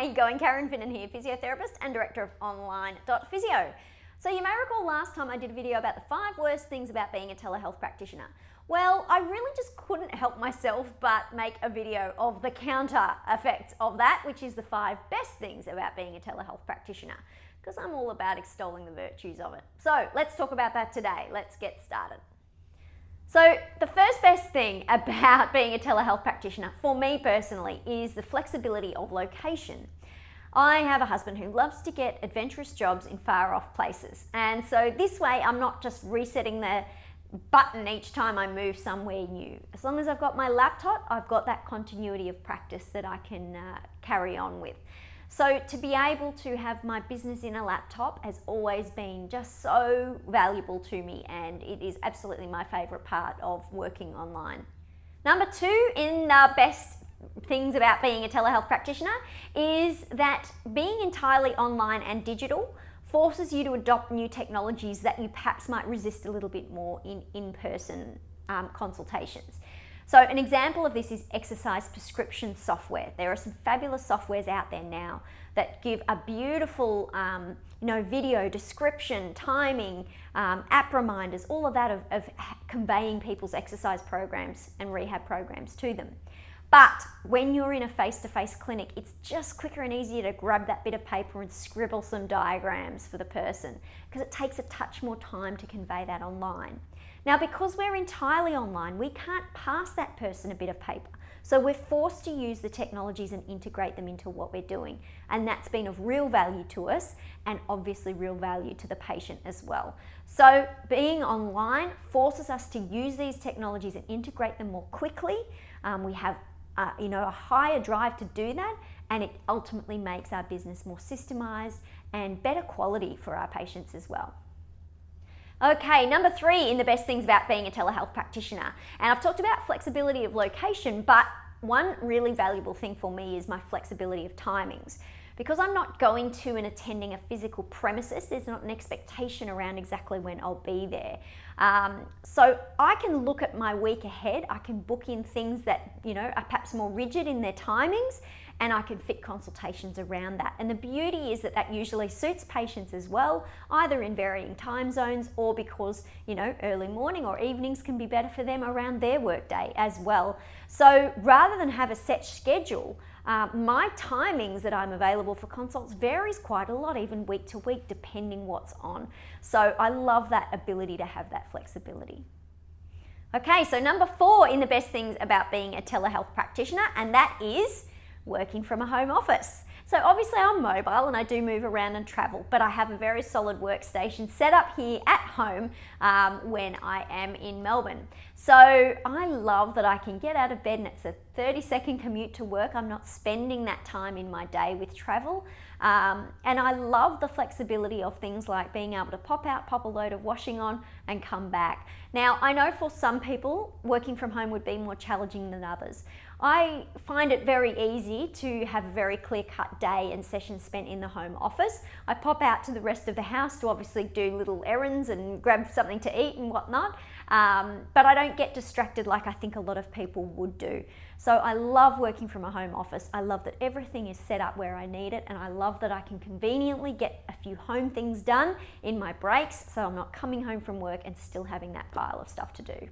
How you going? Karen Finnan here, physiotherapist and director of online.physio. So you may recall last time I did a video about the 5 worst things about being a telehealth practitioner. Well, I really just couldn't help myself but make a video of the counter effect of that, which is the 5 best things about being a telehealth practitioner, because I'm all about extolling the virtues of it. So let's talk about that today. Let's get started. So the first best thing about being a telehealth practitioner, for me personally, is the flexibility of location. I have a husband who loves to get adventurous jobs in far off places. And so this way I'm not just resetting the button each time I move somewhere new. As long as I've got my laptop, I've got that continuity of practice that I can carry on with. So to be able to have my business in a laptop has always been just so valuable to me, and it is absolutely my favourite part of working online. Number 2 in best things about being a telehealth practitioner is that being entirely online and digital forces you to adopt new technologies that you perhaps might resist a little bit more in in-person consultations. So an example of this is exercise prescription software. There are some fabulous softwares out there now that give a beautiful video description, timing, app reminders, all of that of conveying people's exercise programs and rehab programs to them. But when you're in a face-to-face clinic, it's just quicker and easier to grab that bit of paper and scribble some diagrams for the person, because it takes a touch more time to convey that online. Now, because we're entirely online, we can't pass that person a bit of paper. So we're forced to use the technologies and integrate them into what we're doing. And that's been of real value to us, and obviously real value to the patient as well. So being online forces us to use these technologies and integrate them more quickly. We have a higher drive to do that, and it ultimately makes our business more systemized and better quality for our patients as well. Okay, number 3 in the best things about being a telehealth practitioner. And I've talked about flexibility of location, but one really valuable thing for me is my flexibility of timings. Because I'm not going to and attending a physical premises, there's not an expectation around exactly when I'll be there. So I can look at my week ahead, I can book in things that are perhaps more rigid in their timings, and I can fit consultations around that. And the beauty is that that usually suits patients as well, either in varying time zones or because early morning or evenings can be better for them around their workday as well. So rather than have a set schedule, my timings that I'm available for consults varies quite a lot, even week to week, depending what's on. So I love that ability to have that flexibility. Okay, so number 4 in the best things about being a telehealth practitioner, and that is working from a home office. So obviously I'm mobile and I do move around and travel, but I have a very solid workstation set up here at home when I am in Melbourne. So I love that I can get out of bed and it's a 30-second commute to work. I'm not spending that time in my day with travel. And I love the flexibility of things like being able to pop out, pop a load of washing on and come back. Now, I know for some people, working from home would be more challenging than others. I find it very easy to have a very clear-cut day and sessions spent in the home office. I pop out to the rest of the house to obviously do little errands and grab something to eat and whatnot, but I don't get distracted like I think a lot of people would do. So I love working from a home office. I love that everything is set up where I need it, and I love that I can conveniently get a few home things done in my breaks, so I'm not coming home from work and still having that pile of stuff to do.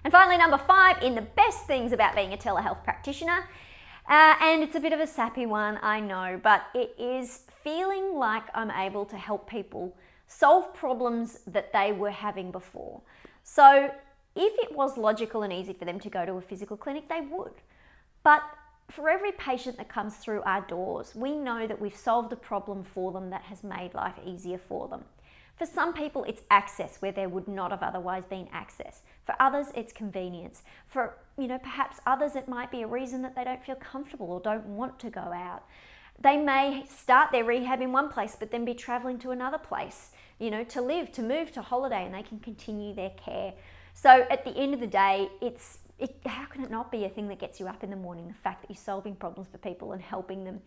And finally, number 5 in the best things about being a telehealth practitioner, and it's a bit of a sappy one, I know, but it is feeling like I'm able to help people solve problems that they were having before. So if it was logical and easy for them to go to a physical clinic, they would. But for every patient that comes through our doors, we know that we've solved a problem for them that has made life easier for them. For some people, it's access where there would not have otherwise been access. For others, it's convenience. For perhaps others, it might be a reason that they don't feel comfortable or don't want to go out. They may start their rehab in one place, but then be traveling to another place, to live, to move, to holiday, and they can continue their care. So at the end of the day, how can it not be a thing that gets you up in the morning, the fact that you're solving problems for people and helping them?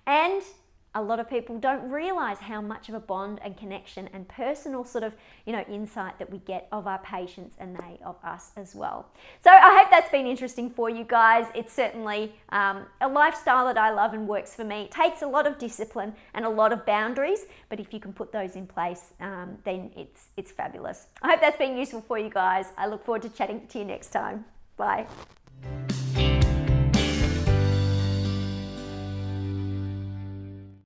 And a lot of people don't realize how much of a bond and connection and personal sort of, insight that we get of our patients and they of us as well. So I hope that's been interesting for you guys. It's certainly a lifestyle that I love and works for me. It takes a lot of discipline and a lot of boundaries, but if you can put those in place, then it's fabulous. I hope that's been useful for you guys. I look forward to chatting to you next time. Bye.